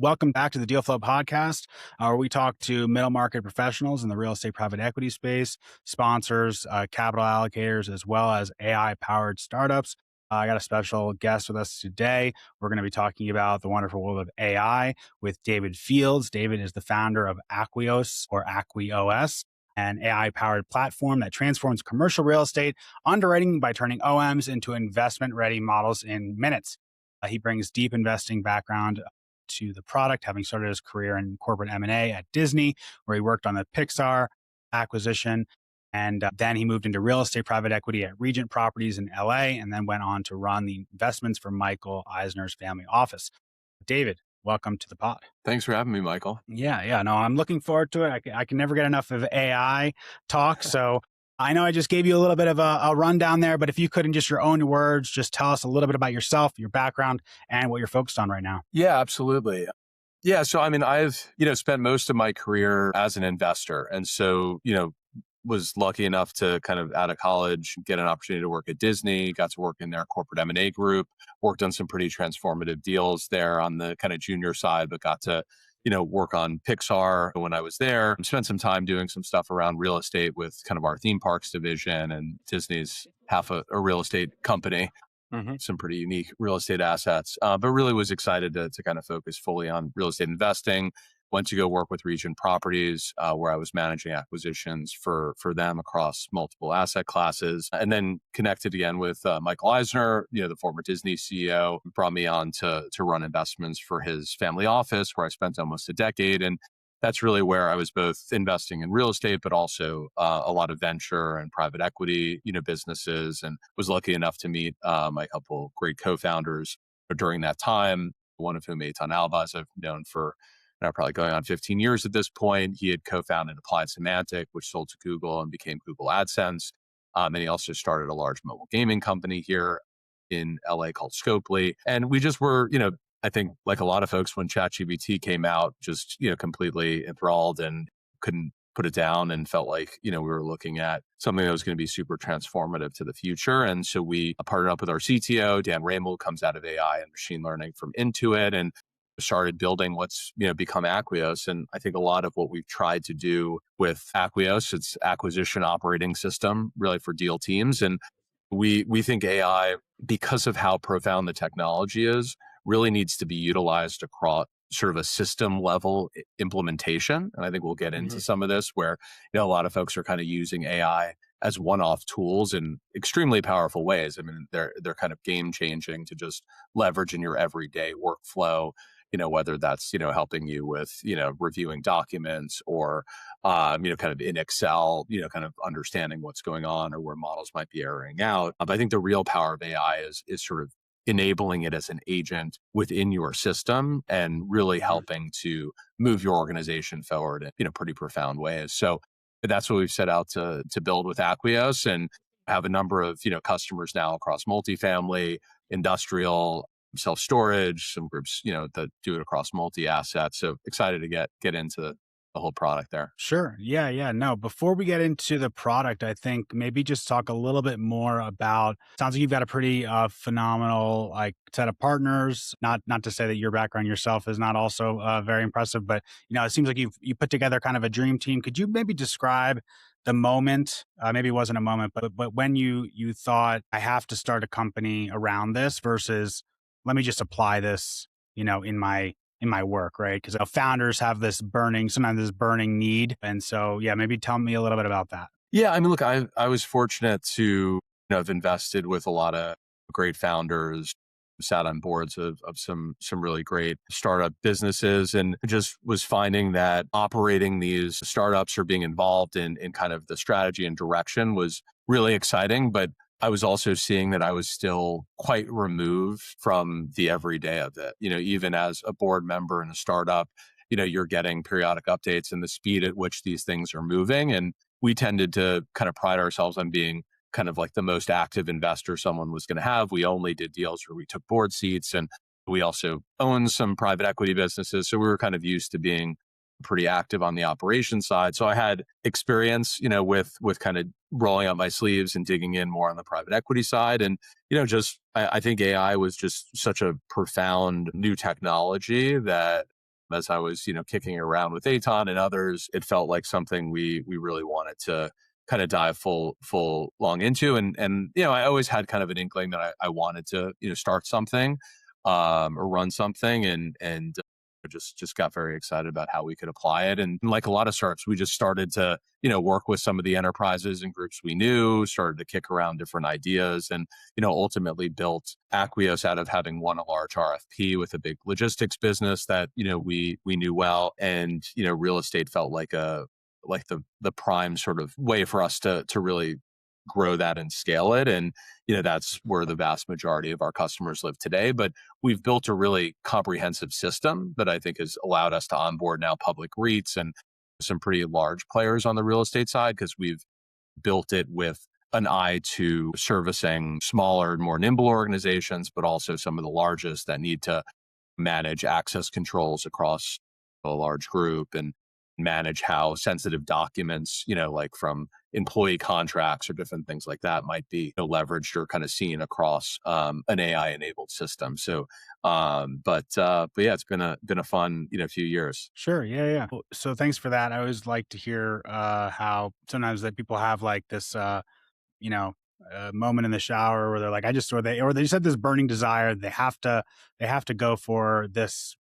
Welcome back to the Deal Flow podcast, where we talk to middle market professionals in the real estate private equity space, sponsors, capital allocators, as well as AI powered startups. I got a special guest with us today. We're going to be talking about the wonderful world of AI with David Fields. David is the founder of Acquios or Acquios, an AI powered platform that transforms commercial real estate underwriting by turning OMs into investment ready models in minutes. He brings deep investing background to the product, having started his career in corporate M&A at Disney, where he worked on the Pixar acquisition. And then he moved into real estate private equity at Regent Properties in LA, and then went on to run the investments for Michael Eisner's family office. David, welcome to the pod. Thanks for having me, Michael. Yeah. No, I'm looking forward to it. I can never get enough of AI talk. So I know I just gave you a little bit of a rundown there, but if you could, in just your own words, just tell us a little bit about yourself, your background, and what you're focused on right now. Yeah, absolutely. Yeah. So, I've, spent most of my career as an investor. And so, was lucky enough to kind of out of college, get an opportunity to work at Disney, got to work in their corporate M&A group, worked on some pretty transformative deals there on the kind of junior side, but got to, work on Pixar when I was there. Spent some time doing some stuff around real estate with kind of our theme parks division, and Disney's half a real estate company. Some pretty unique real estate assets, but really was excited to kind of focus fully on real estate investing. Went to go work with Regent Properties, where I was managing acquisitions for them across multiple asset classes, and then connected again with Michael Eisner, the former Disney CEO, brought me on to run investments for his family office, where I spent almost a decade. And that's really where I was both investing in real estate, but also a lot of venture and private equity, businesses, and was lucky enough to meet my couple great co-founders during that time. One of whom, Eitan Albaz, I've known for probably going on 15 years at this point. He had co-founded Applied Semantic, which sold to Google and became Google AdSense. And he also started a large mobile gaming company here in LA called Scopely. And we just were, I think like a lot of folks when ChatGPT came out, just, completely enthralled and couldn't put it down, and felt like, we were looking at something that was going to be super transformative to the future. And so we partnered up with our CTO, Dan Ramel, who comes out of AI and machine learning from Intuit, and started building what's become Acquios. And I think a lot of what we've tried to do with Acquios, it's acquisition operating system really for deal teams. And we think AI, because of how profound the technology is, really needs to be utilized across sort of a system level implementation. And I think we'll get into some of this where a lot of folks are kind of using AI as one-off tools in extremely powerful ways. They're kind of game changing to just leverage in your everyday workflow. Whether that's, helping you with, reviewing documents or, kind of in Excel, kind of understanding what's going on or where models might be erroring out. But I think the real power of AI is sort of enabling it as an agent within your system and really helping to move your organization forward in, pretty profound ways. So that's what we've set out to build with Acquios, and have a number of, customers now across multifamily, industrial, self-storage, some groups, that do it across multi-assets. So excited to get into the whole product there. Sure. Yeah. No, before we get into the product, I think maybe just talk a little bit more about, sounds like you've got a pretty phenomenal set of partners. Not to say that your background yourself is not also very impressive, but it seems like you put together kind of a dream team. Could you maybe describe the moment, maybe it wasn't a moment, but when you thought, I have to start a company around this versus let me just apply this, in my work, right? Because founders have sometimes this burning need. And so, maybe tell me a little bit about that. Yeah, look, I was fortunate to have invested with a lot of great founders, sat on boards of some really great startup businesses, and just was finding that operating these startups or being involved in kind of the strategy and direction was really exciting. But I was also seeing that I was still quite removed from the everyday of it. Even as a board member in a startup, you're getting periodic updates and the speed at which these things are moving. And we tended to kind of pride ourselves on being kind of like the most active investor someone was going to have. We only did deals where we took board seats, and we also owned some private equity businesses. So we were kind of used to being pretty active on the operations side. So I had experience, with kind of rolling up my sleeves and digging in more on the private equity side. And, I think AI was just such a profound new technology that as I was, kicking around with Aton and others, it felt like something we really wanted to kind of dive full long into. And I always had kind of an inkling that I wanted to, start something or run something and just got very excited about how we could apply it. And like a lot of startups, we just started to, work with some of the enterprises and groups we knew, started to kick around different ideas and, ultimately built Acquios out of having won a large RFP with a big logistics business that, we knew well. And, real estate felt like the prime sort of way for us to really grow that and scale it. And, that's where the vast majority of our customers live today. But we've built a really comprehensive system that I think has allowed us to onboard now public REITs and some pretty large players on the real estate side because we've built it with an eye to servicing smaller, more nimble organizations, but also some of the largest that need to manage access controls across a large group and manage how sensitive documents, like from employee contracts or different things like that might be leveraged or kind of seen across an AI enabled system. So, but yeah, it's been a fun, few years. Sure. Yeah. Yeah. Well, so thanks for that. I always like to hear how sometimes that people have like this you know, a moment in the shower where they're like, I just, or they just had this burning desire. They have to go for this,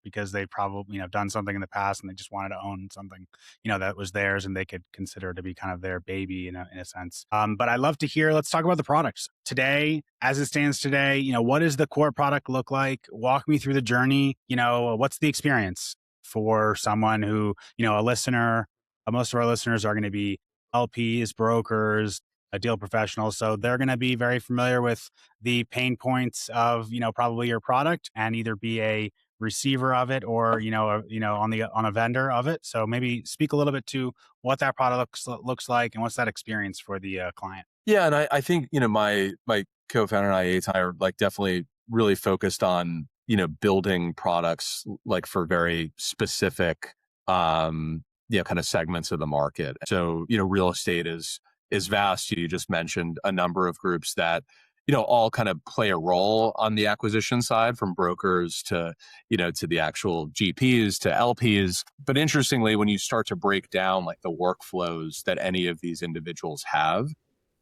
because they probably, done something in the past and they just wanted to own something, that was theirs and they could consider to be kind of their baby in a sense. But I love to hear, let's talk about the products today, as it stands today. What does the core product look like? Walk me through the journey. What's the experience for someone who, a listener, most of our listeners are going to be LPs, brokers, deal professionals. So they're going to be very familiar with the pain points of, probably your product and either be a receiver of it or, on a vendor of it. So maybe speak a little bit to what that product looks like and what's that experience for the client. Yeah. And I think, my co-founder and I, Atai, are like definitely really focused on, building products like for very specific, kind of segments of the market. So, real estate is vast. You just mentioned a number of groups that, all kind of play a role on the acquisition side, from brokers to, to the actual GPs to LPs. But interestingly, when you start to break down like the workflows that any of these individuals have,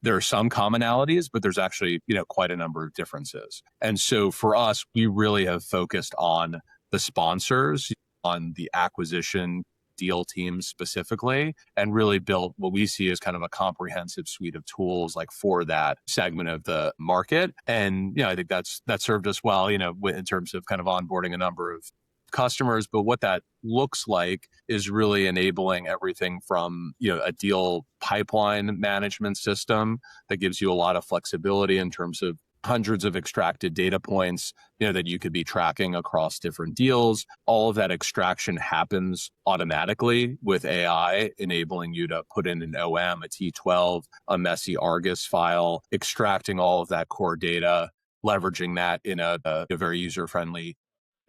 there are some commonalities, but there's actually, quite a number of differences. And so for us, we really have focused on the sponsors, on the acquisition deal teams specifically, and really built what we see as kind of a comprehensive suite of tools like for that segment of the market. And I think that served us well, in terms of kind of onboarding a number of customers. But what that looks like is really enabling everything from, a deal pipeline management system that gives you a lot of flexibility in terms of hundreds of extracted data points, that you could be tracking across different deals. All of that extraction happens automatically with AI, enabling you to put in an OM, a T12, a messy Argus file, extracting all of that core data, leveraging that in a very user-friendly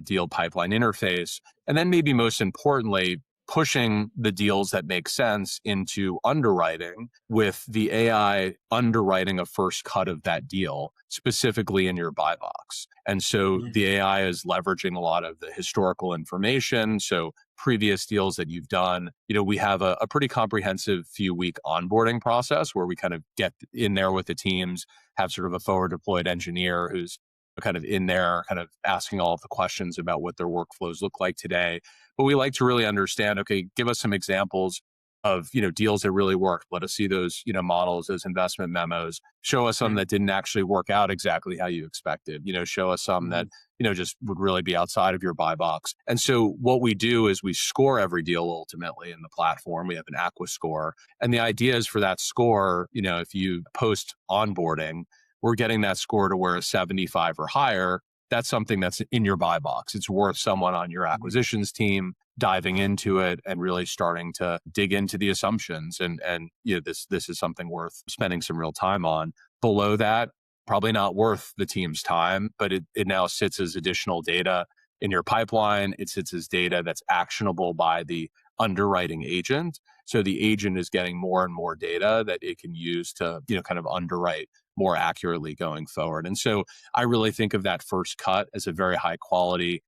deal pipeline interface. And then maybe most importantly, pushing the deals that make sense into underwriting with the AI underwriting a first cut of that deal, specifically in your buy box. And so the AI is leveraging a lot of the historical information. So previous deals that you've done, we have a pretty comprehensive few-week onboarding process where we kind of get in there with the teams, have sort of a forward deployed engineer who's kind of in there, kind of asking all of the questions about what their workflows look like today. But we like to really understand, okay, give us some examples of, deals that really worked. Let us see those, models, those investment memos. Show us some that didn't actually work out exactly how you expected. Show us some that, just would really be outside of your buy box. And so what we do is we score every deal ultimately in the platform. We have an Acquia score. And the idea is for that score, if you post onboarding, we're getting that score to where a 75 or higher, that's something that's in your buy box. It's worth someone on your acquisitions team diving into it and really starting to dig into the assumptions. And this is something worth spending some real time on. Below that, probably not worth the team's time, but it now sits as additional data in your pipeline. It sits as data that's actionable by the underwriting agent. So the agent is getting more and more data that it can use to, kind of underwrite more accurately going forward. And so I really think of that first cut as a very high quality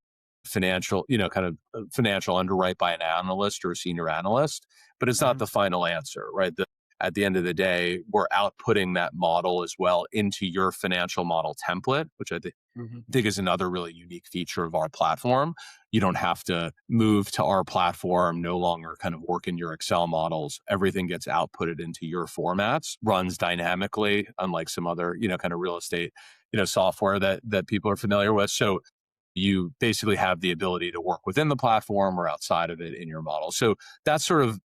financial, kind of financial underwrite by an analyst or a senior analyst, but it's not Mhm. the final answer, right? At the end of the day, we're outputting that model as well into your financial model template, which I Mhm. think is another really unique feature of our platform. You don't have to move to our platform, no longer kind of work in your Excel models. Everything gets outputted into your formats, runs dynamically, unlike some other, kind of real estate, software that people are familiar with. So you basically have the ability to work within the platform or outside of it in your model. So that's sort of,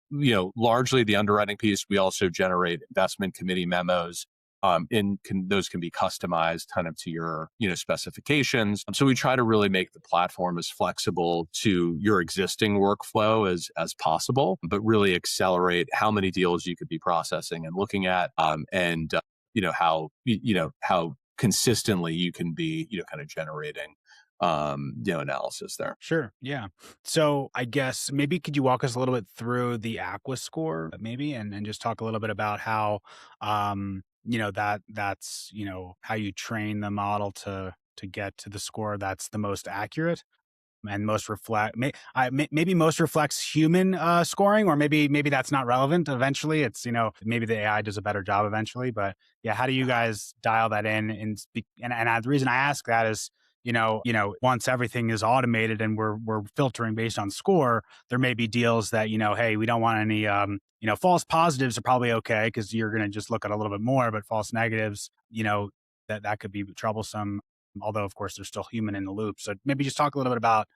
largely the underwriting piece. We also generate investment committee memos. Those can be customized kind of to your, specifications. So we try to really make the platform as flexible to your existing workflow as possible, but really accelerate how many deals you could be processing and looking at, and how consistently you can be, kind of generating analysis there. Sure. Yeah. So I guess maybe could you walk us a little bit through the Aqua score, maybe, and just talk a little bit about how, that's, how you train the model to get to the score that's the most accurate and most maybe most reflects human scoring, or maybe that's not relevant eventually. It's, maybe the AI does a better job eventually, but yeah, how do you guys dial that in? And the reason I ask that is, once everything is automated and we're filtering based on score, there may be deals that, hey, we don't want any, false positives are probably okay because you're going to just look at a little bit more, but false negatives, that could be troublesome. Although, of course, there's still human in the loop. So maybe just talk a little bit about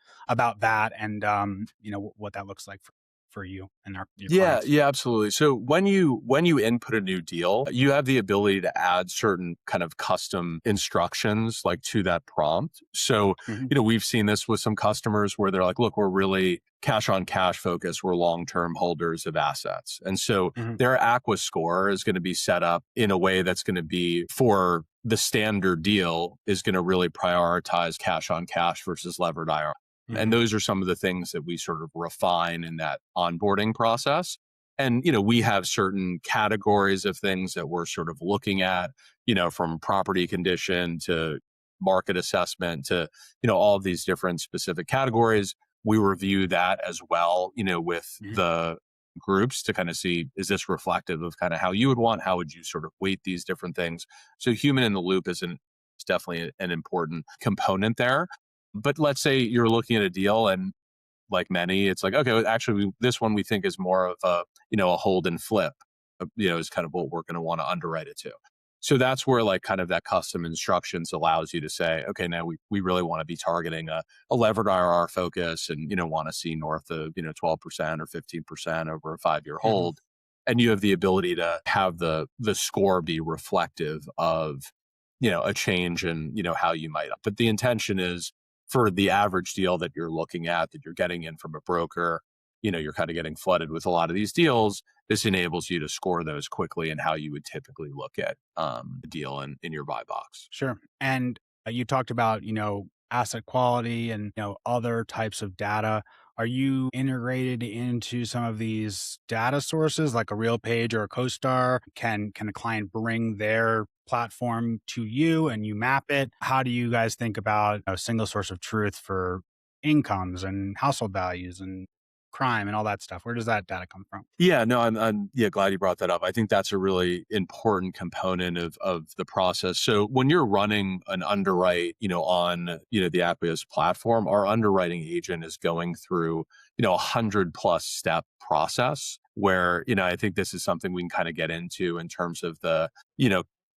that and, what that looks like for you and your Yeah, clients. yeah, absolutely. So when you input a new deal, you have the ability to add certain kind of custom instructions like to that prompt. So, Mhm. we've seen this with some customers where they're like, look, we're really cash on cash focused. We're long-term holders of assets. And so Mhm. their Aqua score is going to be set up in a way that's going to be for the standard deal is going to really prioritize cash on cash versus levered IRR. And Mhm. those are some of the things that we sort of refine in that onboarding process. And, we have certain categories of things that we're sort of looking at, from property condition to market assessment to, all of these different specific categories. We review that as well, with Mhm. the groups to kind of see, is this reflective of kind of how you would want, how would you sort of weight these different things? So human in the loop is definitely an important component there. But let's say you're looking at a deal and like many, it's like, okay, well, actually, this one we think is more of a hold and flip, is kind of what we're going to want to underwrite it to. So that's where like kind of that custom instructions allows you to say, okay, now we really want to be targeting a levered IRR focus and, want to see north of, 12% or 15% over a 5-year Mhm. hold. And you have the ability to have the score be reflective of, a change in, how you might, but the intention is for the average deal that you're looking at, that you're getting in from a broker, you're kind of getting flooded with a lot of these deals. This enables you to score those quickly and how you would typically look at the deal in your buy box. Sure. And you talked about, asset quality and, other types of data. Are you integrated into some of these data sources like a Real Page or a CoStar? Can a client bring their platform to you and you map it? How do you guys think about a single source of truth for incomes and household values and crime and all that stuff? Where does that data come from? Yeah, no, I'm yeah, glad you brought that up. I think that's a really important component of the process. So when you're running an underwrite, on, the Acquios platform, our underwriting agent is going through, 100+ step process where, I think this is something we can kind of get into in terms of the,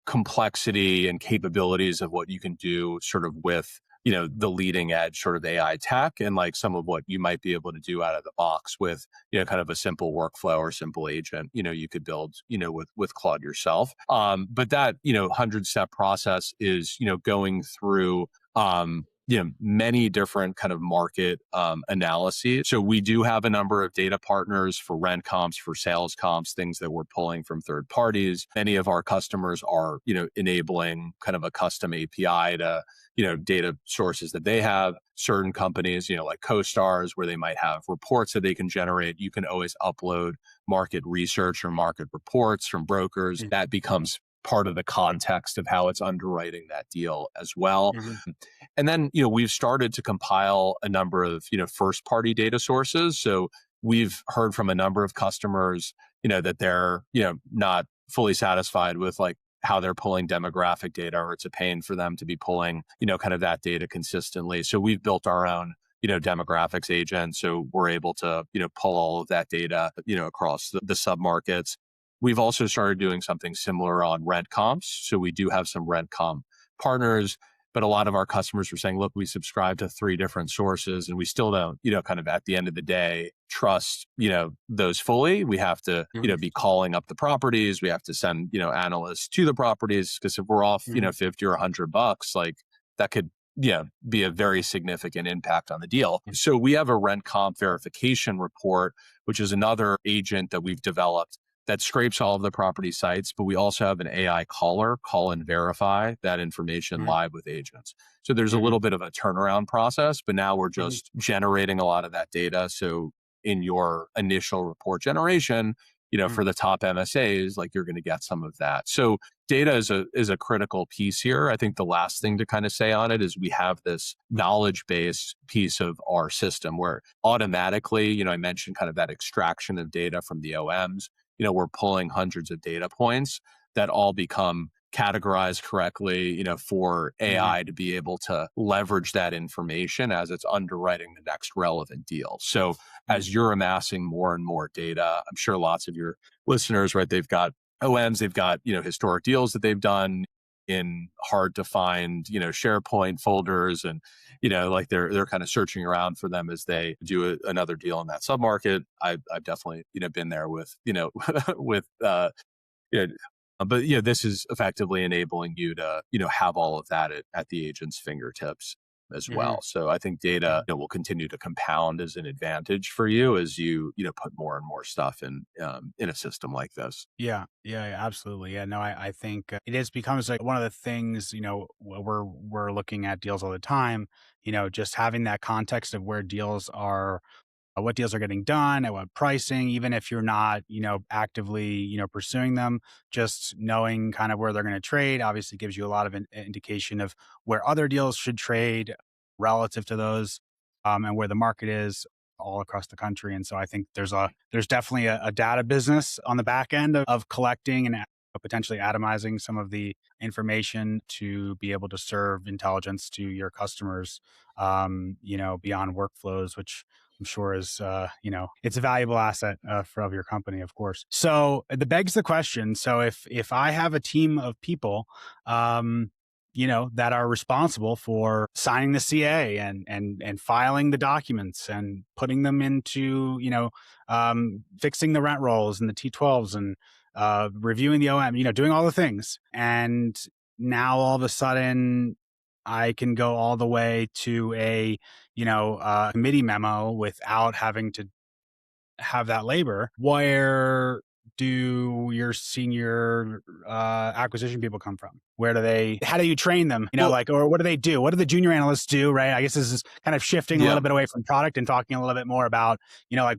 complexity and capabilities of what you can do sort of with the leading edge sort of AI tech and like some of what you might be able to do out of the box with kind of a simple workflow or simple agent, you could build, with Claude yourself. But that, 100-step process is, going through, many different kind of market analyses. So we do have a number of data partners for rent comps, for sales comps, things that we're pulling from third parties. Many of our customers are, enabling kind of a custom API to, data sources that they have. Certain companies, like CoStars, where they might have reports that they can generate. You can always upload market research or market reports from brokers. That becomes part of the context of how it's underwriting that deal as well. Mhm. And then, we've started to compile a number of, first party data sources. So we've heard from a number of customers, that they're, not fully satisfied with like how they're pulling demographic data, or it's a pain for them to be pulling, kind of that data consistently. So we've built our own, demographics agent. So we're able to, pull all of that data, across the submarkets. We've also started doing something similar on rent comps. So we do have some rent comp partners, but a lot of our customers were saying, look, we subscribe to 3 different sources and we still don't, kind of at the end of the day, trust, those fully. We have to, be calling up the properties. We have to send, analysts to the properties, because if we're off, 50 or $100, like that could, be a very significant impact on the deal. So we have a rent comp verification report, which is another agent that we've developed that scrapes all of the property sites, but we also have an AI caller, call and verify that information live with agents. So there's a little bit of a turnaround process, but now we're just generating a lot of that data. So in your initial report generation, for the top MSAs, like you're going to get some of that. So data is a critical piece here. I think the last thing to kind of say on it is we have this knowledge-based piece of our system where automatically, I mentioned kind of that extraction of data from the OMs. We're pulling hundreds of data points that all become categorized correctly, for AI to be able to leverage that information as it's underwriting the next relevant deal. So as you're amassing more and more data, I'm sure lots of your listeners, right, they've got OMs, they've got, historic deals that they've done in hard to find, SharePoint folders, and, like they're kind of searching around for them as they do another deal in that submarket. I've definitely, been there with, with, but this is effectively enabling you to, have all of that at the agent's fingertips as well. So I think data, will continue to compound as an advantage for you as you, put more and more stuff in a system like this. Yeah, absolutely. Yeah, no, I think it is becomes like one of the things, we're looking at deals all the time, just having that context of where deals are, what deals are getting done, at what pricing, even if you're not, actively, pursuing them, just knowing kind of where they're going to trade obviously gives you a lot of indication of where other deals should trade relative to those, and where the market is all across the country. And so I think there's definitely a data business on the back end of collecting and potentially atomizing some of the information to be able to serve intelligence to your customers, beyond workflows, which I'm sure is, it's a valuable asset of your company, of course. So that begs the question. So if I have a team of people, that are responsible for signing the CA and filing the documents and putting them into, fixing the rent rolls and the T12s and reviewing the OM, doing all the things. And now all of a sudden I can go all the way to a, committee memo without having to have that labor. Where do your senior acquisition people come from? How do you train them? Or what do they do? What do the junior analysts do? Right. I guess this is kind of shifting a little bit away from product and talking a little bit more about,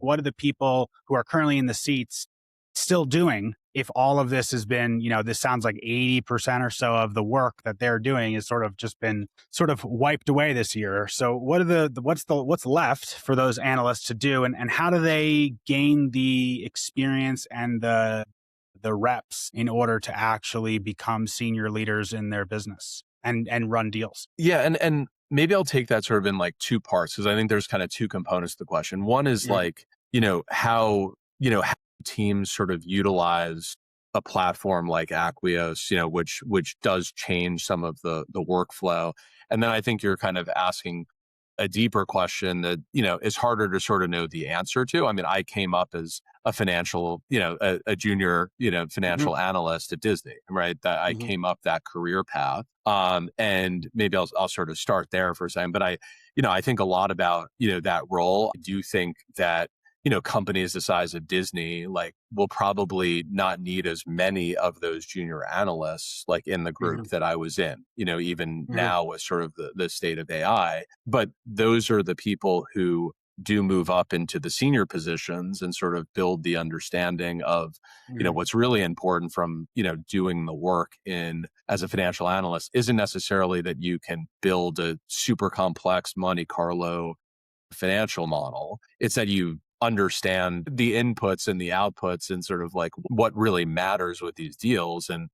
what are the people who are currently in the seats still doing if all of this has been, this sounds like 80% or so of the work that they're doing is sort of just been sort of wiped away this year. So what's left for those analysts to do, and how do they gain the experience and the reps in order to actually become senior leaders in their business and run deals? Yeah. And maybe I'll take that sort of in like 2 parts, because I think there's kind of 2 components to the question. One is like, how teams sort of utilize a platform like Acquios, which does change some of the workflow. And then I think you're kind of asking a deeper question that, is harder to sort of know the answer to. I mean, I came up as a financial, a junior, financial analyst at Disney, right? That I came up that career path. And maybe I'll sort of start there for a second, but I think a lot about, that role. I do think that, companies the size of Disney, like, will probably not need as many of those junior analysts, like in the group that I was in, even now with sort of the state of AI. But those are the people who do move up into the senior positions and sort of build the understanding of, what's really important from, doing the work in as a financial analyst isn't necessarily that you can build a super complex Monte Carlo financial model. It's that you understand the inputs and the outputs and sort of like what really matters with these deals. And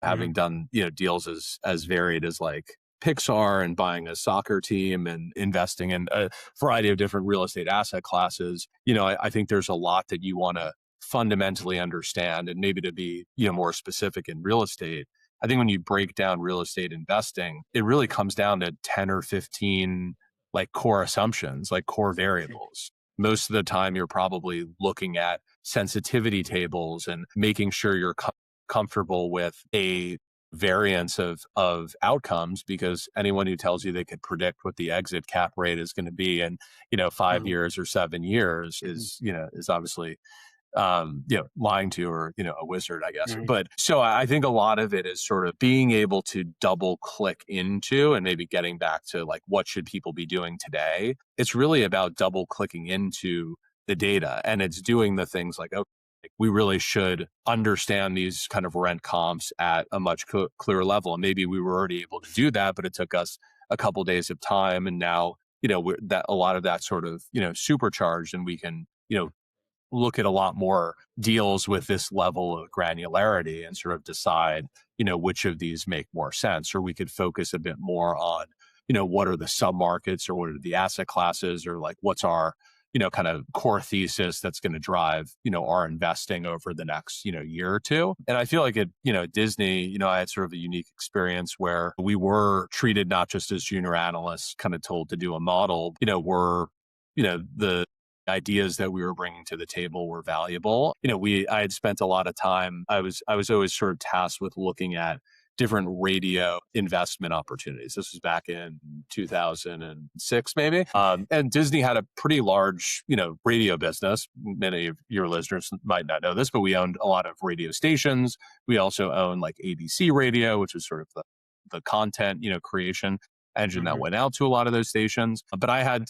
Mhm. having done, deals as varied as like Pixar and buying a soccer team and investing in a variety of different real estate asset classes, I think there's a lot that you want to fundamentally understand. And maybe to be, more specific in real estate, I think when you break down real estate investing, it really comes down to 10 or 15 like core assumptions, like core variables. Most of the time, you're probably looking at sensitivity tables and making sure you're comfortable with a variance of outcomes, because anyone who tells you they could predict what the exit cap rate is going to be in 5 years or 7 years is obviously lying to you, or a wizard, I guess. Mhm. But so I think a lot of it is sort of being able to double click into, and maybe getting back to like, what should people be doing today? It's really about double clicking into the data, and it's doing the things like, okay, we really should understand these kind of rent comps at a much clearer level. And maybe we were already able to do that, but it took us a couple days of time. And now, that a lot of that sort of, supercharged, and we can, look at a lot more deals with this level of granularity and sort of decide, which of these make more sense. Or we could focus a bit more on, what are the submarkets, or what are the asset classes, or like what's our, kind of core thesis that's going to drive, our investing over the next, year or two. And I feel like at Disney, I had sort of a unique experience where we were treated not just as junior analysts, kind of told to do a model, the ideas that we were bringing to the table were valuable. I had spent a lot of time. I was always sort of tasked with looking at different radio investment opportunities. This was back in 2006, maybe. And Disney had a pretty large, radio business. Many of your listeners might not know this, but we owned a lot of radio stations. We also owned like ABC Radio, which was sort of the content, creation engine that Mhm. went out to a lot of those stations. But I had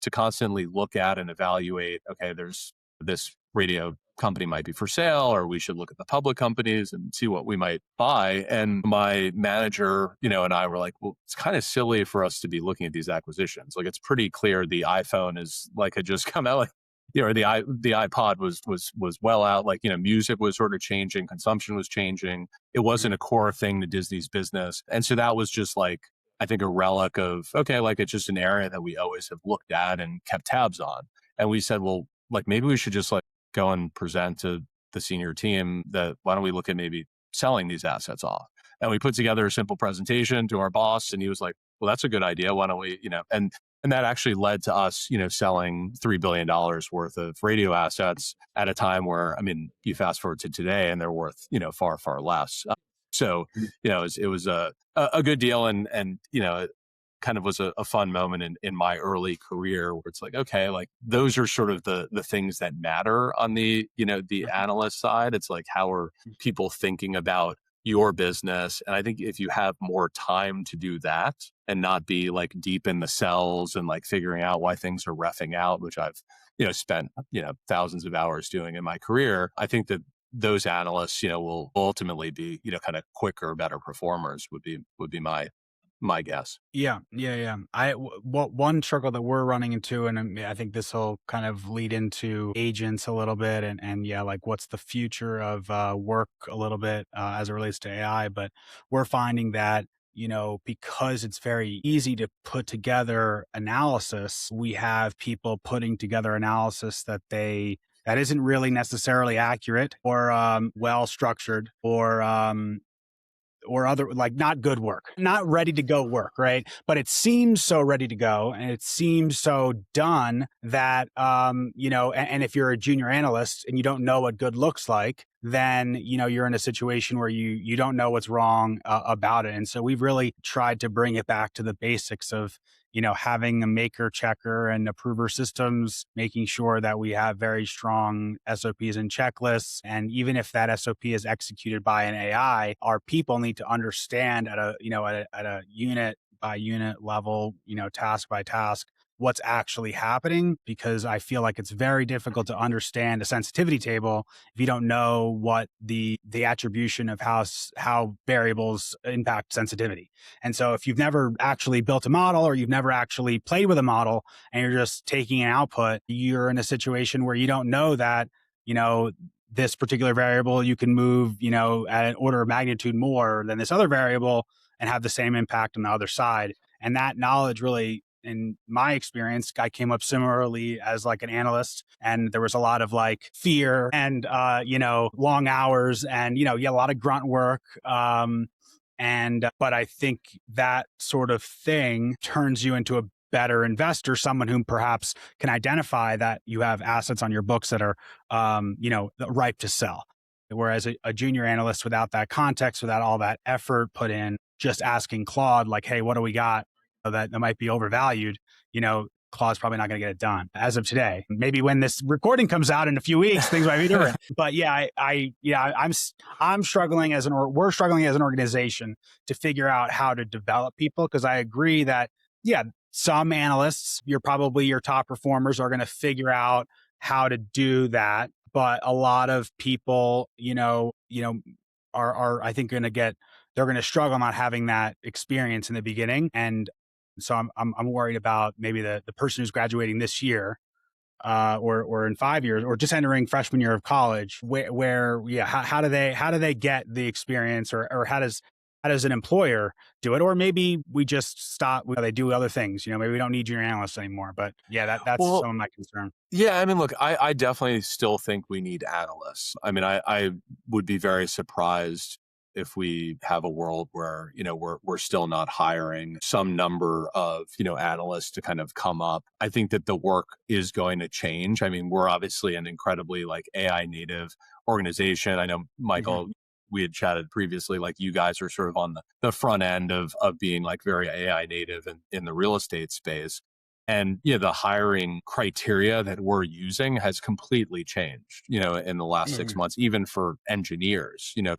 to constantly look at and evaluate, okay, there's this radio company might be for sale, or we should look at the public companies and see what we might buy. And my manager, and I were like, well, it's kind of silly for us to be looking at these acquisitions. Like, it's pretty clear the iPhone is like, had just come out, like, or the iPod was well out. Like, music was sort of changing, consumption was changing. It wasn't a core thing to Disney's business. And so that was just like, I think, a relic of, okay, like, it's just an area that we always have looked at and kept tabs on. And we said, well, like, maybe we should just like go and present to the senior team that, why don't we look at maybe selling these assets off? And we put together a simple presentation to our boss, and he was like, well, that's a good idea. Why don't we, and that actually led to us, selling $3 billion worth of radio assets at a time where, I mean, you fast forward to today and they're worth, far, far less. So, it was a good deal. And, it kind of was a fun moment in my early career where it's like, okay, like, those are sort of the things that matter on the, the analyst side. It's like, how are people thinking about your business? And I think if you have more time to do that and not be like deep in the cells and like figuring out why things are reffing out, which I've, spent, thousands of hours doing in my career, I think that those analysts, will ultimately be, kind of quicker, better performers would be my guess. Yeah, yeah, yeah. What one struggle that we're running into, and I think this will kind of lead into agents a little bit, and yeah, like, what's the future of work a little bit as it relates to AI. But we're finding that, because it's very easy to put together analysis, we have people putting together analysis that isn't really necessarily accurate, or well structured, or other, like, not good work, not ready to go work, right? But it seems so ready to go, and it seems so done that, and if you're a junior analyst and you don't know what good looks like, then, you're in a situation where you don't know what's wrong about it. And so we've really tried to bring it back to the basics of, having a maker, checker, and approver systems, making sure that we have very strong SOPs and checklists. And even if that SOP is executed by an AI, our people need to understand at a unit by unit level, task by task, what's actually happening, because I feel like it's very difficult to understand a sensitivity table if you don't know what the attribution of how variables impact sensitivity. And so if you've never actually built a model, or you've never actually played with a model, and you're just taking an output, you're in a situation where you don't know that, this particular variable you can move, at an order of magnitude more than this other variable and have the same impact on the other side. And that knowledge really, in my experience, I came up similarly as like an analyst, and there was a lot of like fear and, long hours and, a lot of grunt work. But I think that sort of thing turns you into a better investor, someone whom perhaps can identify that you have assets on your books that are, ripe to sell. Whereas a junior analyst, without that context, without all that effort put in, just asking Claude like, hey, what do we got that might be overvalued? Claude's probably not going to get it done as of today. Maybe when this recording comes out in a few weeks, things might be different. But yeah, I'm struggling we're struggling as an organization to figure out how to develop people, because I agree that, yeah, some analysts, you're probably your top performers, are going to figure out how to do that. But a lot of people, are I think they're going to struggle not having that experience in the beginning. And so I'm worried about maybe the person who's graduating this year, or in 5 years, or just entering freshman year of college, how do they get the experience, or how does an employer do it? Or maybe we just stop, they do other things, maybe we don't need junior analysts anymore. But yeah, that's some of my concern. Yeah, I mean, look, I definitely still think we need analysts. I mean, I would be very surprised if we have a world where, we're still not hiring some number of, analysts to kind of come up. I think that the work is going to change. I mean, we're obviously an incredibly like AI native organization. I know, Michael, we had chatted previously, like you guys are sort of on the front end of being like very AI native in the real estate space. And the hiring criteria that we're using has completely changed, in the last 6 months, even for engineers, in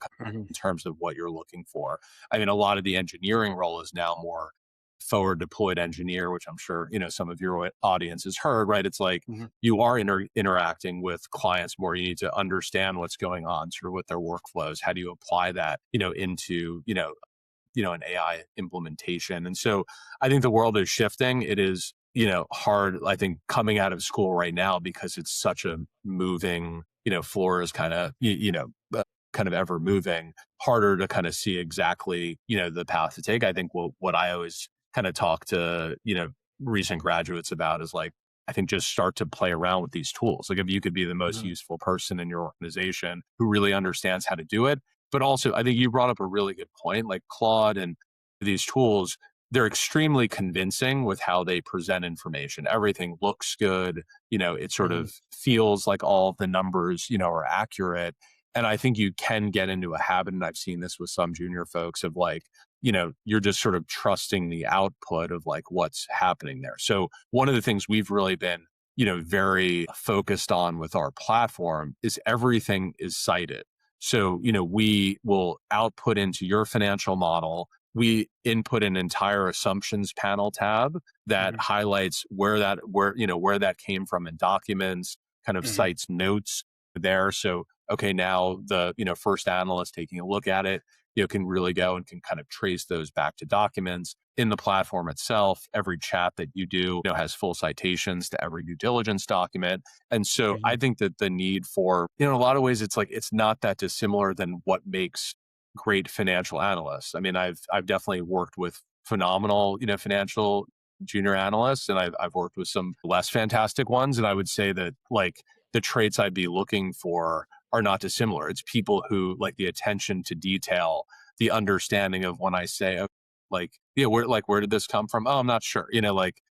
terms of what you're looking for. I mean, a lot of the engineering role is now more forward deployed engineer, which I'm sure, some of your audience has heard, right? It's like you are interacting with clients more. You need to understand what's going on, sort of with their workflows. How do you apply that, into, an AI implementation? And so I think the world is shifting. It is, hard, I think, coming out of school right now, because it's such a moving, floor is kind of, kind of ever moving, harder to kind of see exactly, the path to take. I think what I always kind of talk to, recent graduates about is like, I think just start to play around with these tools. Like if you could be the most useful person in your organization who really understands how to do it. But also, I think you brought up a really good point, like Claude and these tools, they're extremely convincing with how they present information. Everything looks good. It sort of feels like all the numbers, are accurate. And I think you can get into a habit, and I've seen this with some junior folks, of like, you're just sort of trusting the output of like what's happening there. So one of the things we've really been, very focused on with our platform is everything is cited. So, we will output into your financial model. We input an entire assumptions panel tab that highlights where that came from in documents, kind of cites notes there. So, okay, now the, first analyst taking a look at it, can really go and can kind of trace those back to documents in the platform itself. Every chat that you do, has full citations to every due diligence document. And so I think that the need for, in a lot of ways, it's like, it's not that dissimilar than what makes great financial analysts. I mean, I've definitely worked with phenomenal, financial junior analysts, and I've worked with some less fantastic ones. And I would say that like the traits I'd be looking for are not dissimilar. It's people who like the attention to detail, the understanding of when I say, where did this come from? Oh, I'm not sure. Like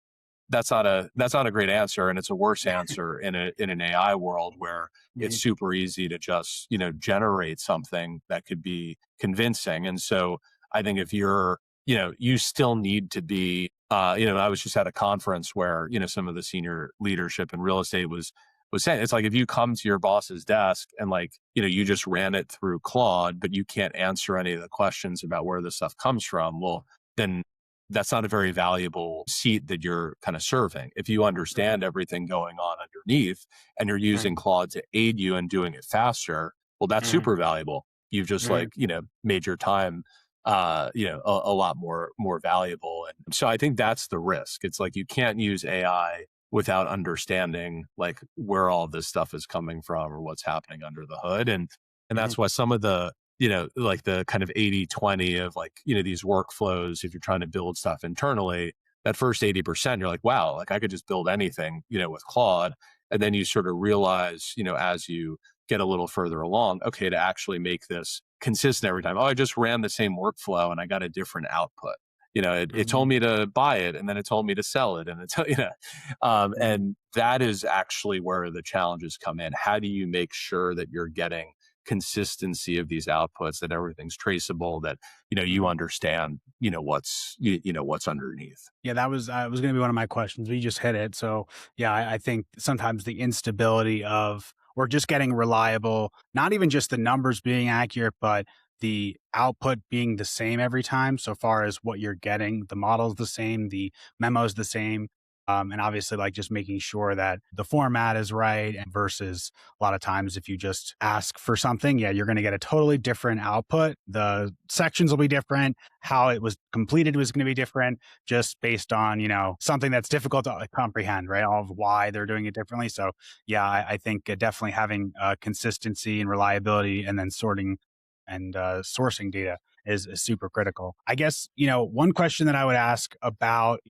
that's not a great answer, and it's a worse answer in an AI world where it's super easy to just generate something that could be convincing. And so I think if you're you still need to be I was just at a conference where some of the senior leadership in real estate was saying, it's like if you come to your boss's desk and like you just ran it through Claude, but you can't answer any of the questions about where this stuff comes from, well then that's not a very valuable seat that you're kind of serving. If you understand everything going on underneath and you're Right. using Claude to aid you in doing it faster, well, that's Mhm. super valuable. You've just Mhm. made your time a lot more valuable. And so I think that's the risk. It's like you can't use AI without understanding like where all this stuff is coming from or what's happening under the hood. And Mhm. that's why some of the like the kind of 80-20 of like, these workflows, if you're trying to build stuff internally, that first 80%, you're like, wow, like I could just build anything, with Claude. And then you sort of realize, as you get a little further along, okay, to actually make this consistent every time. Oh, I just ran the same workflow and I got a different output. It told Mhm. me to buy it and then it told me to sell it. And Mhm. and that is actually where the challenges come in. How do you make sure that you're getting consistency of these outputs, that everything's traceable, that you Mhm. understand what's underneath. Yeah, that was going to be one of my questions. We just hit it. So yeah, I think sometimes the instability of or just getting reliable, not even just the numbers being accurate, but the output being the same every time. So far as what you're getting, the model's the same, the memo's the same. And obviously, like just making sure that the format is right. And versus a lot of times, if you just ask for something, yeah, you're going to get a totally different output. The sections will be different. How it was completed was going to be different just based on, something that's difficult to comprehend, right? All of why they're doing it differently. So yeah, I think definitely having consistency and reliability and then sorting and sourcing data is super critical. I guess, one question that I would ask about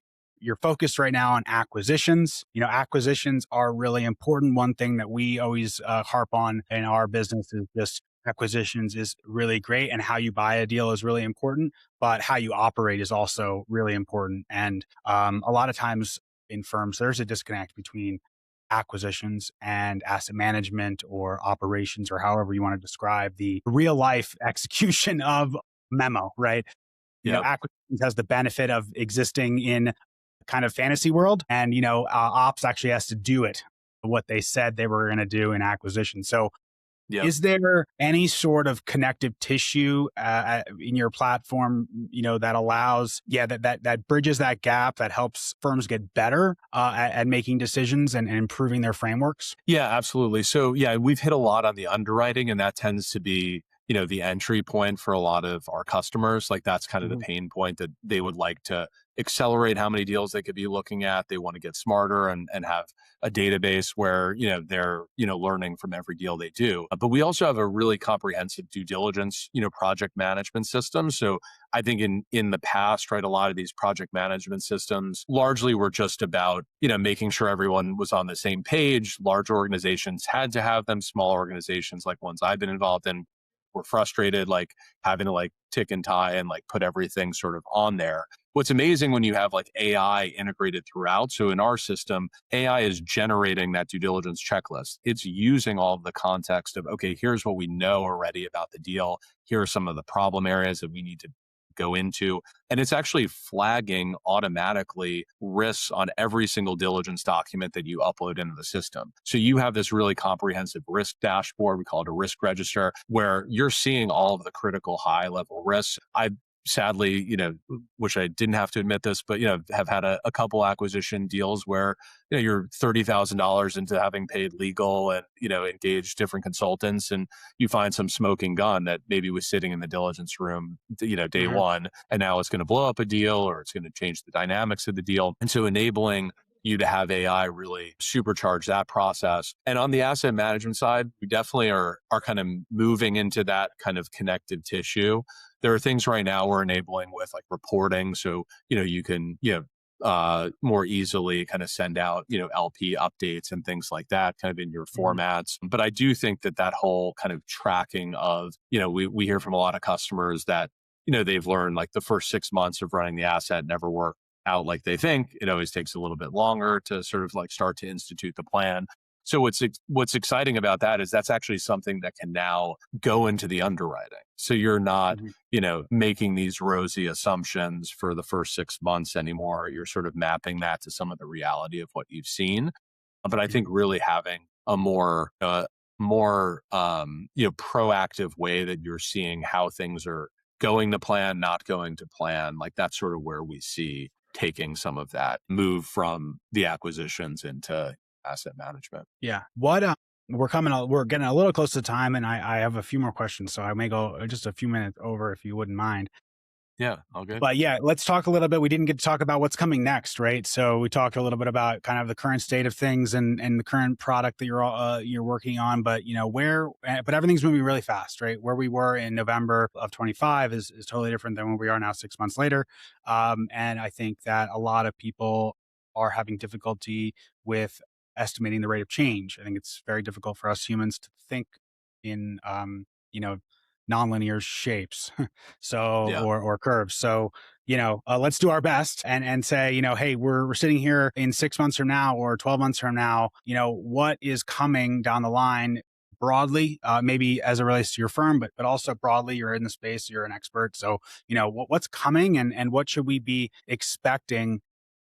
your focus right now on acquisitions. Acquisitions are really important. One thing that we always harp on in our business is just acquisitions is really great and how you buy a deal is really important, but how you operate is also really important. And a lot of times in firms, there's a disconnect between acquisitions and asset management or operations or however you want to describe the real life execution of memo, right? Yep. Acquisitions has the benefit of existing in kind of fantasy world, and ops actually has to do it what they said they were going to do in acquisition. So Yep. is there any sort of connective tissue in your platform, that allows, that bridges that gap, that helps firms get better at making decisions and improving their frameworks? Yeah, absolutely. So yeah, we've hit a lot on the underwriting, and that tends to be, the entry point for a lot of our customers. Like that's kind of the Mhm. pain point, that they would like to accelerate how many deals they could be looking at. They want to get smarter and have a database where, they're, learning from every deal they do. But we also have a really comprehensive due diligence, project management system. So I think in the past, right, a lot of these project management systems largely were just about, making sure everyone was on the same page. Large organizations had to have them. Small organizations, like ones I've been involved in, were frustrated, like having to like tick and tie and like put everything sort of on there. What's amazing when you have like AI integrated throughout. So in our system, AI is generating that due diligence checklist. It's using all of the context of, okay, here's what we know already about the deal. Here are some of the problem areas that we need to go into. And it's actually flagging automatically risks on every single diligence document that you upload into the system. So you have this really comprehensive risk dashboard. We call it a risk register, where you're seeing all of the critical high level risks. I sadly, wish I didn't have to admit this, but, have had a couple acquisition deals where, you're $30,000 into having paid legal and, engaged different consultants, and you find some smoking gun that maybe was sitting in the diligence room, day Mhm. one, and now it's going to blow up a deal or it's going to change the dynamics of the deal. And so enabling you to have AI really supercharge that process. And on the asset management side, we definitely are kind of moving into that kind of connective tissue. There are things right now we're enabling with like reporting. So, you can, more easily kind of send out, LP updates and things like that kind of in your Mhm. formats. But I do think that whole kind of tracking of, we hear from a lot of customers that, they've learned like the first 6 months of running the asset never worked out like they think. It always takes a little bit longer to sort of like start to institute the plan. So what's exciting about that is that's actually something that can now go into the underwriting. So you're not, Mhm. making these rosy assumptions for the first 6 months anymore. You're sort of mapping that to some of the reality of what you've seen. But I think Mhm. really having a more proactive way that you're seeing how things are going to plan, not going to plan, like that's sort of where we see taking some of that move from the acquisitions into asset management. Yeah. We're getting a little close to time, and I have a few more questions, so I may go just a few minutes over if you wouldn't mind. Yeah, all good. But yeah, let's talk a little bit. We didn't get to talk about what's coming next, right? So we talked a little bit about kind of the current state of things and the current product that you're working on. But but everything's moving really fast, right? Where we were in November of 25 is totally different than where we are now 6 months later. And I think that a lot of people are having difficulty with estimating the rate of change. I think it's very difficult for us humans to think in nonlinear shapes. So Yeah. or curves. So let's do our best and say, hey, we're sitting here in 6 months from now or 12 months from now. What is coming down the line broadly, maybe as it relates to your firm, but also broadly, you're in the space, you're an expert. So what's coming and what should we be expecting,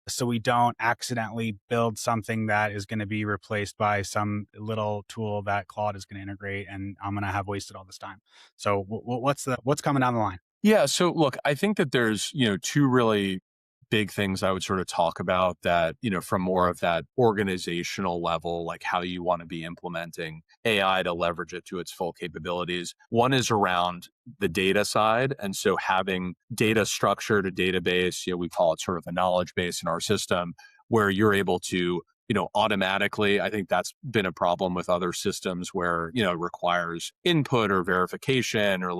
so we don't accidentally build something that is going to be replaced by some little tool that Claude is going to integrate, and I'm going to have wasted all this time. So what's coming down the line? Yeah. So look, I think that there's, two really big things I would sort of talk about that, from more of that organizational level, like how you want to be implementing AI to leverage it to its full capabilities. One is around the data side. And so having data structured, a database, we call it sort of a knowledge base in our system, where you're able to automatically. I think that's been a problem with other systems where, it requires input or verification or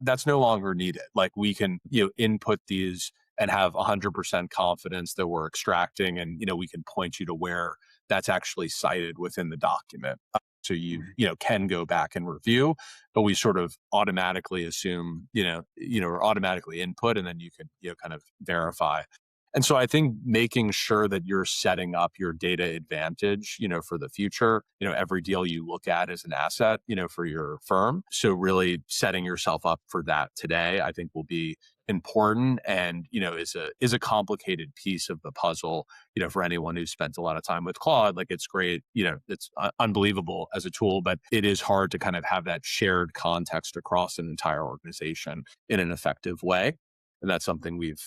that's no longer needed. Like we can, input these and have 100% confidence that we're extracting, and, we can point you to where that's actually cited within the document. So you can go back and review, but we sort of automatically assume, or automatically input, and then you can, kind of verify. And so I think making sure that you're setting up your data advantage, for the future, every deal you look at is an asset, for your firm. So really setting yourself up for that today, I think will be important and, is a complicated piece of the puzzle, for anyone who's spent a lot of time with Claude. Like it's great, it's unbelievable as a tool, but it is hard to kind of have that shared context across an entire organization in an effective way. And that's something we've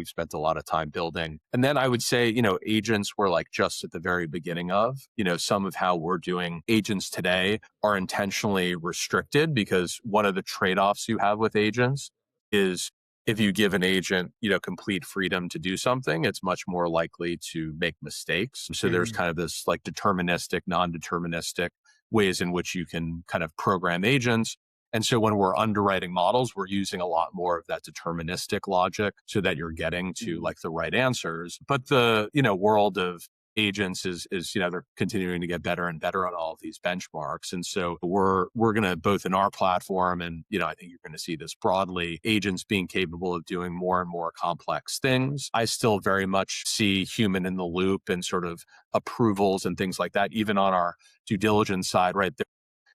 spent a lot of time building. And then I would say, agents were like just at the very beginning of, some of how we're doing agents today are intentionally restricted, because one of the trade-offs you have with agents is if you give an agent, complete freedom to do something, it's much more likely to make mistakes. So there's kind of this like deterministic, non-deterministic ways in which you can kind of program agents. And so when we're underwriting models, we're using a lot more of that deterministic logic so that you're getting to like the right answers. But the, world of agents is, they're continuing to get better and better on all of these benchmarks. And so we're going to, both in our platform and, I think you're going to see this broadly, agents being capable of doing more and more complex things. I still very much see human in the loop and sort of approvals and things like that, even on our due diligence side, right?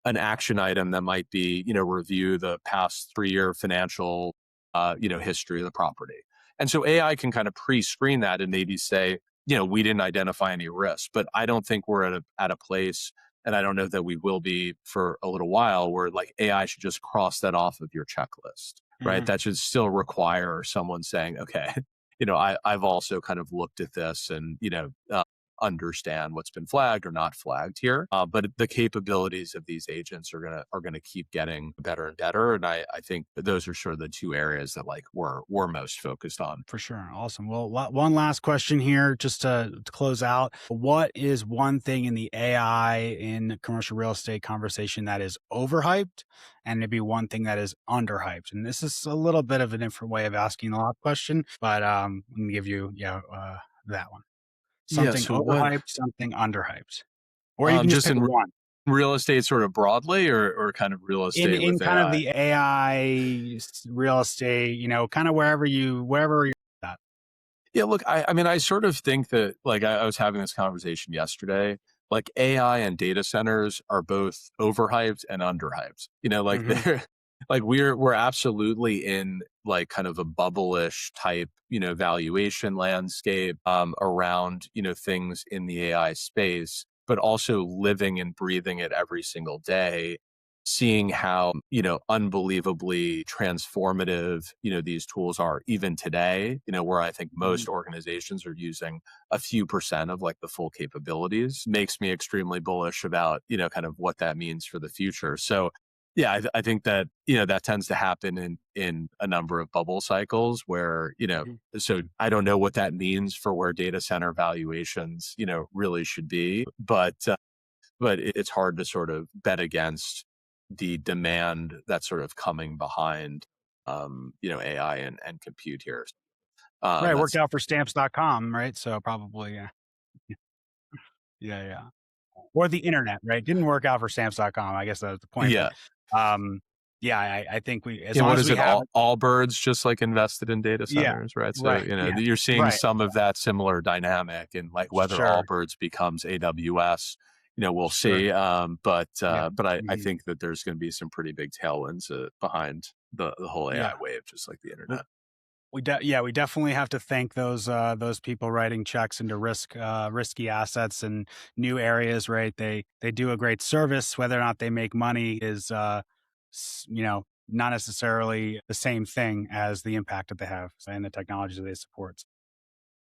An action item that might be, review the past 3-year financial, history of the property. And so AI can kind of pre-screen that and maybe say, we didn't identify any risk, but I don't think we're at a place, and I don't know that we will be for a little while, where like AI should just cross that off of your checklist, right? That should still require someone saying, okay, I've also kind of looked at this and, understand what's been flagged or not flagged here. But the capabilities of these agents are gonna keep getting better and better. And I think those are sort of the two areas that like we're most focused on. For sure. Awesome. Well, one last question here, just to close out. What is one thing in the AI in commercial real estate conversation that is overhyped, and maybe one thing that is underhyped? And this is a little bit of a different way of asking the last question, but I'm going to give you that one. Yeah. Something So what? overhyped, something underhyped. Or you can just Just pick in one. real estate, sort of broadly, or kind of real In estate in with kind of AI. the AI real estate, kind of wherever you're at. Yeah, look, I mean, I sort of think that, like, I was having this conversation yesterday. Like, AI and data centers are both overhyped and underhyped. Like Mhm. they're like we're absolutely in like kind of a bubble-ish type, valuation landscape around, things in the AI space, but also living and breathing it every single day. seeing how, unbelievably transformative, these tools are even today, where I think most organizations are using a few percent of like the full capabilities, makes me extremely bullish about, kind of what that means for the future. So yeah, I think that, that tends to happen in a number of bubble cycles where, so I don't know what that means for where data center valuations, really should be, but it's hard to sort of bet against the demand that's sort of coming behind, AI and compute here. Right. Worked That's out for stamps.com, right? So probably, yeah. Yeah. Yeah. Or the internet, right? Didn't work out for stamps.com. I guess that's the point. But yeah. um, yeah, I think as And long what as is we it? have, All birds just like invested in data yeah, centers, right? So, right. Yeah. you're seeing Right. some of that similar dynamic, and like whether Sure. Allbirds becomes AWS, we'll Sure. see. Yeah. But I Mhm. think that there's going to be some pretty big tailwinds behind the whole AI Yeah. wave, just like the W- internet. we definitely have to thank those people writing checks into risky assets and new areas, right? They do a great service. Whether or not they make money is not necessarily the same thing as the impact that they have and the technologies that they support.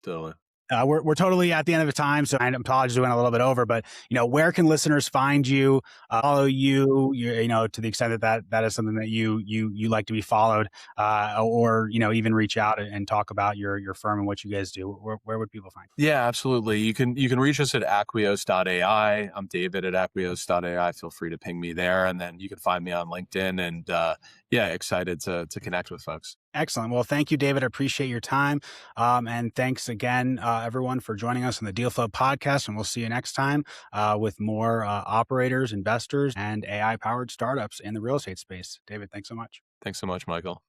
Totally. We're totally at the end of the time, so I apologize we went a little bit over, but where can listeners find you, follow you, to the extent that is something that you like to be followed, or even reach out and talk about your firm and what you guys do. Where would people find Yeah, absolutely. You can reach us at Acquios.ai. I'm David at Acquios.ai. Feel free to ping me there, and then you can find me on LinkedIn. And yeah, excited to connect with folks. Excellent. Well, thank you, David. I appreciate your time. And thanks again, everyone, for joining us on the Deal Flow podcast. And we'll see you next time with more operators, investors, and AI powered startups in the real estate space. David, thanks so much. Thanks so much, Michael.